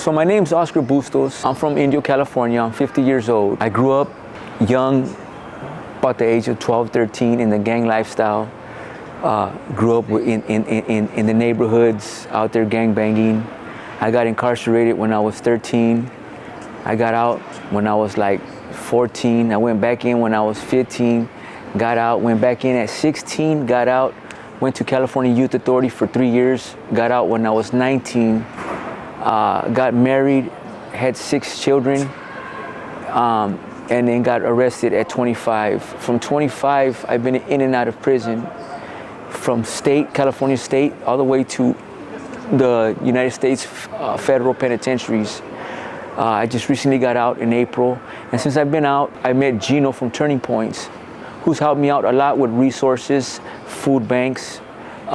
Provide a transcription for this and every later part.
So my name's Oscar Bustos. I'm from Indio, California. I'm 50 years old. I grew up young, about the age of 12, 13, in the gang lifestyle. Grew up in the neighborhoods, out there gang banging. I got incarcerated when I was 13. I got out when I was like 14. I went back in when I was 15. Got out, went back in at 16, got out, went to California Youth Authority for 3 years. Got out when I was 19. Got married, had 6 children, and then got arrested at 25. From 25, I've been in and out of prison, from state, California State, all the way to the United States federal penitentiaries. I just recently got out in April, and since I've been out, I met Gino from Turning Points, who's helped me out a lot with resources, food banks,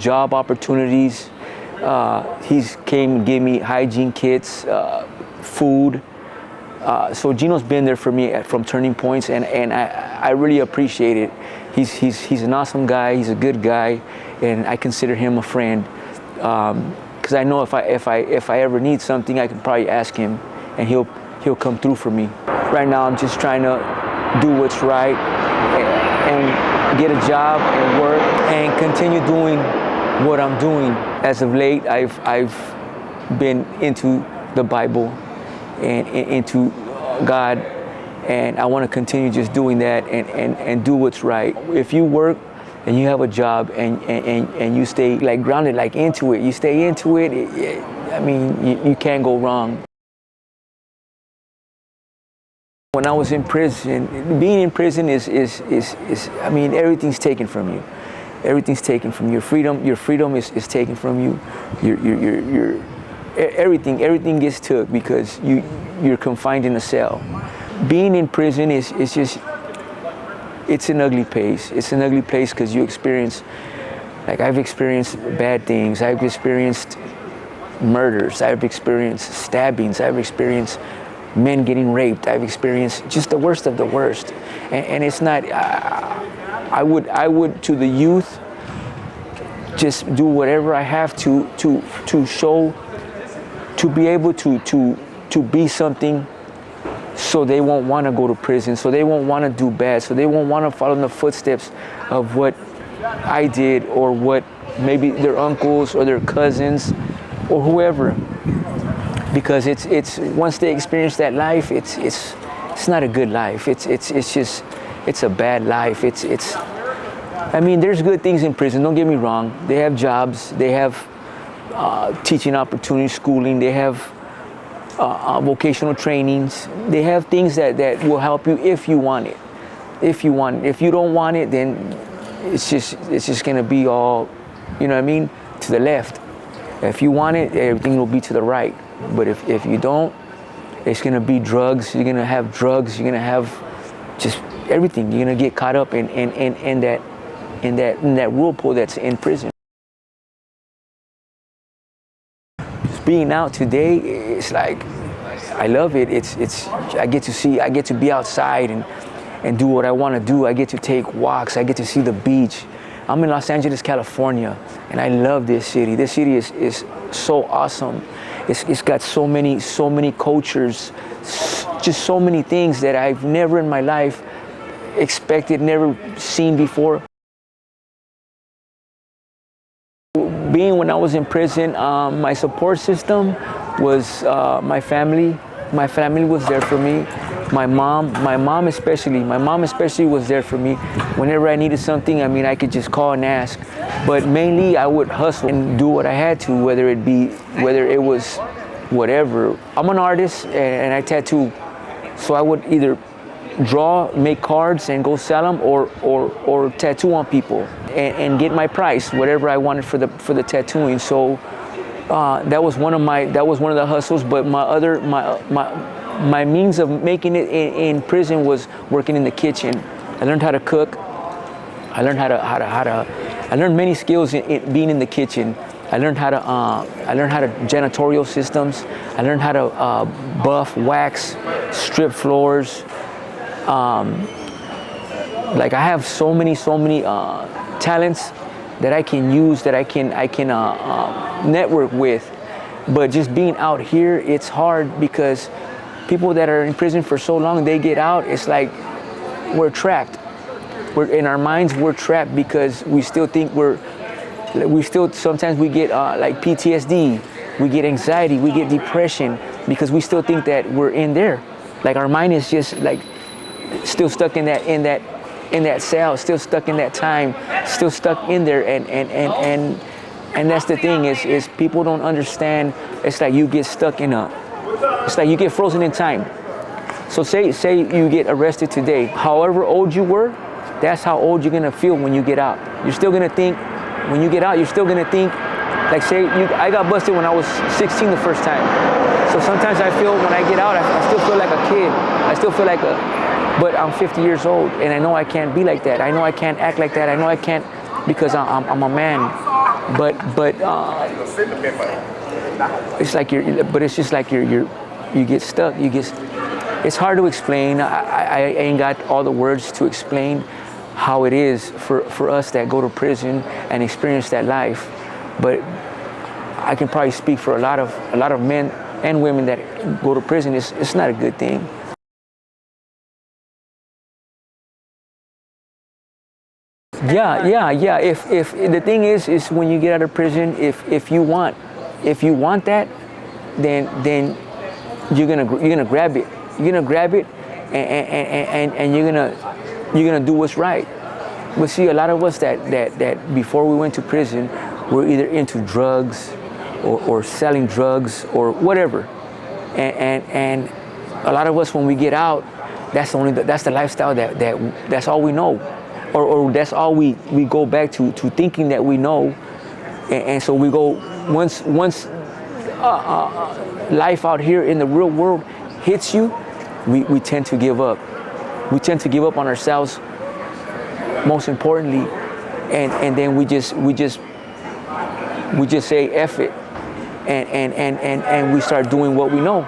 job opportunities. He's came and gave me hygiene kits, food. So Gino's been there for me from Turning Points, and I really appreciate it. He's an awesome guy. He's a good guy, and I consider him a friend. Because I know if I ever need something, I can probably ask him, and he'll come through for me. Right now, I'm just trying to do what's right and get a job and work and continue doing what I'm doing. As of late, I've been into the Bible and into God, and I want to continue just doing that and do what's right. If you work and you have a job and you stay like grounded, like into it, you stay into it, I mean, you can't go wrong. When I was in prison, being in prison is I mean, everything's taken from you. Everything's taken from you. Your freedom is taken from you. Your everything gets took because you're confined in a cell. Being in prison is just, it's an ugly place. It's an ugly place because you experience, like I've experienced bad things. I've experienced murders. I've experienced stabbings. I've experienced men getting raped. I've experienced just the worst of the worst. And it's not, I would to the youth, just do whatever I have to show, to be able to be something, so they won't want to go to prison, so they won't want to do bad, so they won't want to follow in the footsteps of what I did, or what maybe their uncles or their cousins or whoever. Because it's once they experience that life, it's not a good life. It's just, it's a bad life. I mean, there's good things in prison, don't get me wrong. They have jobs, they have teaching opportunities, schooling, they have vocational trainings. They have things that will help you if you want it. If you want it. If you don't want it, then it's just gonna be all, you know what I mean, to the left. If you want it, everything will be to the right. But if you don't, it's gonna be drugs. You're gonna have drugs. You're gonna have just everything. You're gonna get caught up in that whirlpool that's in prison. Just being out today, it's like, I love it. I get to be outside and do what I want to do. I get to take walks. I get to see the beach. I'm in Los Angeles, California, and I love this city. This city is so awesome. It's got so many cultures, just so many things that I've never in my life expected, never seen before. Being when I was in prison, my support system was my family. My family was there for me. My mom especially was there for me. Whenever I needed something, I mean, I could just call and ask. But mainly, I would hustle and do what I had to, whether it was whatever. I'm an artist and I tattoo, so I would either draw, make cards, and go sell them, or tattoo on people and get my price, whatever I wanted for the tattooing. So that was one of the hustles. But my means of making it in prison was working in the kitchen. I learned how to cook. I learned I learned many skills in being in the kitchen. I learned how to janitorial systems. I learned how to buff, wax, strip floors. Like I have so many talents that I can use, that I can network with, But just being out here, it's hard because people that are in prison for so long, they get out, it's like we're trapped. We're in our minds, we're trapped because we still think sometimes we get like PTSD, we get anxiety, we get depression because we still think that we're in there. Like our mind is just like still stuck in that cell, still stuck in that time, still stuck in there, and that's the thing is people don't understand. It's like you get stuck it's like you get frozen in time. So say you get arrested today, however old you were, that's how old you're gonna feel when you get out. You're still gonna think, when you get out, you're still gonna think, like I got busted when I was 16 the first time. So sometimes I feel when I get out, I still feel like a kid. I still feel like but I'm 50 years old and I know I can't be like that. I know I can't act like that. I know I can't because I'm a man. But it's like it's just like you get stuck. It's hard to explain. I ain't got all the words to explain how it is for us that go to prison and experience that life. But I can probably speak for a lot of men and women that go to prison. It's not a good thing. Yeah. If the thing is when you get out of prison, if you want that, then you're gonna grab it. You're gonna grab it, and you're gonna do what's right. But see, a lot of us that before we went to prison, we're either into drugs or selling drugs or whatever, and a lot of us when we get out, that's the lifestyle that's all we know. Or that's all we go back to thinking that we know, and so we go once life out here in the real world hits you, we tend to give up. We tend to give up on ourselves, most importantly, and then we just say F it, and we start doing what we know,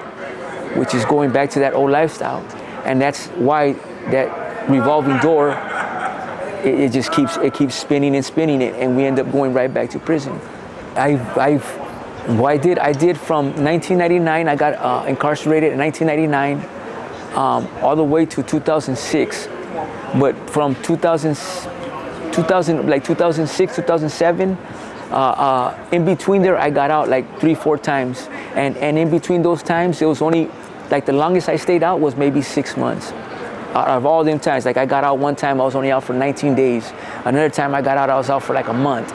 which is going back to that old lifestyle, and that's why that revolving door. It just keeps spinning and spinning it, and we end up going right back to prison. I did from 1999. I got incarcerated in 1999, all the way to 2006. But from 2006, 2007, in between there, I got out like 3-4 times, and in between those times, it was only like the longest I stayed out was maybe 6 months. Out of all them times, like I got out one time, I was only out for 19 days. Another time I got out, I was out for like a month.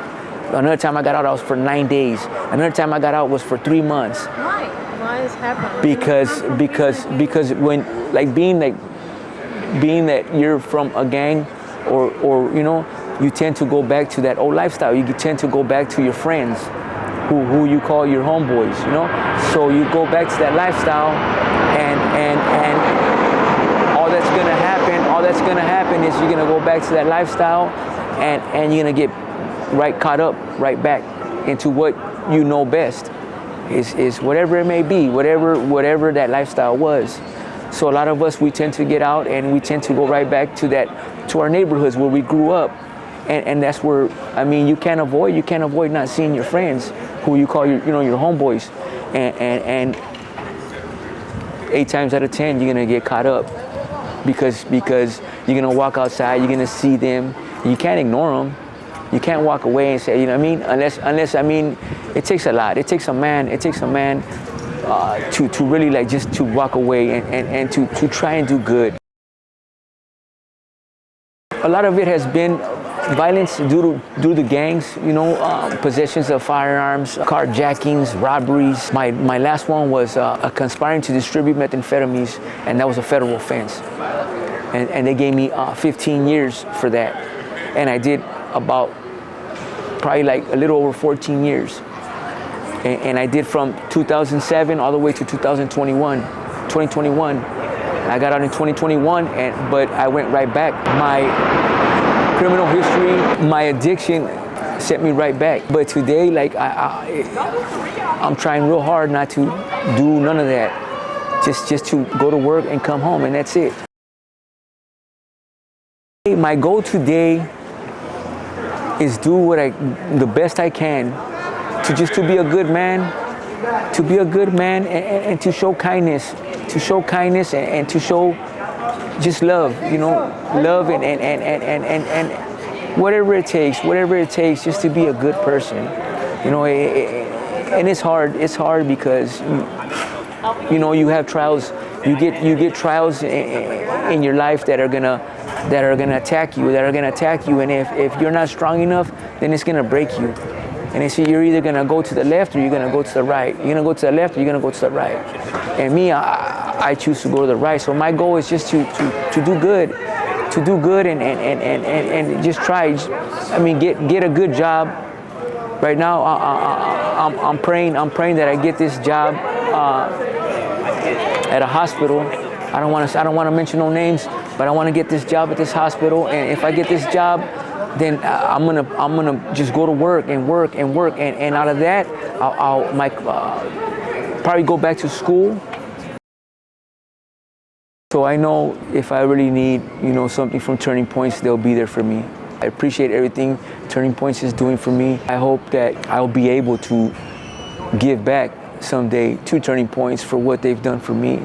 Another time I got out, I was for 9 days. Another time I got out was for 3 months. Why? Why is happening? Because when being that you're from a gang, or you tend to go back to that old lifestyle. You tend to go back to your friends, who you call your homeboys. So you go back to that lifestyle, and all that's gonna happen is you're gonna go back to that lifestyle, and you're gonna get caught up right back into what you know best is whatever it may be, whatever that lifestyle was. So a lot of us, we tend to get out and we tend to go right back to our neighborhoods where we grew up, and that's where you can't avoid not seeing your friends who you call your homeboys, and 8 times out of 10 you're gonna get caught up. Because you're gonna walk outside, you're gonna see them. You can't ignore them. You can't walk away and say, unless it takes a lot. It takes a man to really just to walk away and to try and do good. A lot of it has been violence due to the gangs, possessions of firearms, carjackings, robberies. My last one was conspiring to distribute methamphetamines, and that was a federal offense. And they gave me 15 years for that. And I did about probably like a little over 14 years. And I did from 2007 all the way to 2021. I got out in 2021, but I went right back. My criminal history, my addiction set me right back. But today, I'm trying real hard not to do none of that. Just to go to work and come home, and that's it. My goal today is do the best I can to be a good man, to be a good man and to show kindness, and to show just love, love and whatever it takes, just to be a good person, and it's hard because you have trials, you get trials in your life that are gonna attack you, and if you're not strong enough, then it's gonna break you. And they say you're either gonna go to the left or you're gonna go to the right. You're gonna go to the left or you're gonna go to the right. And me, I choose to go to the right. So my goal is just to do good, and just try. Get a good job. Right now, I'm praying that I get this job at a hospital. I don't want to mention no names, but I want to get this job at this hospital. And if I get this job, then I'm gonna just go to work, and out of that, I'll probably go back to school. So I know if I really need, something from Turning Points, they'll be there for me. I appreciate everything Turning Points is doing for me. I hope that I'll be able to give back someday to Turning Points for what they've done for me.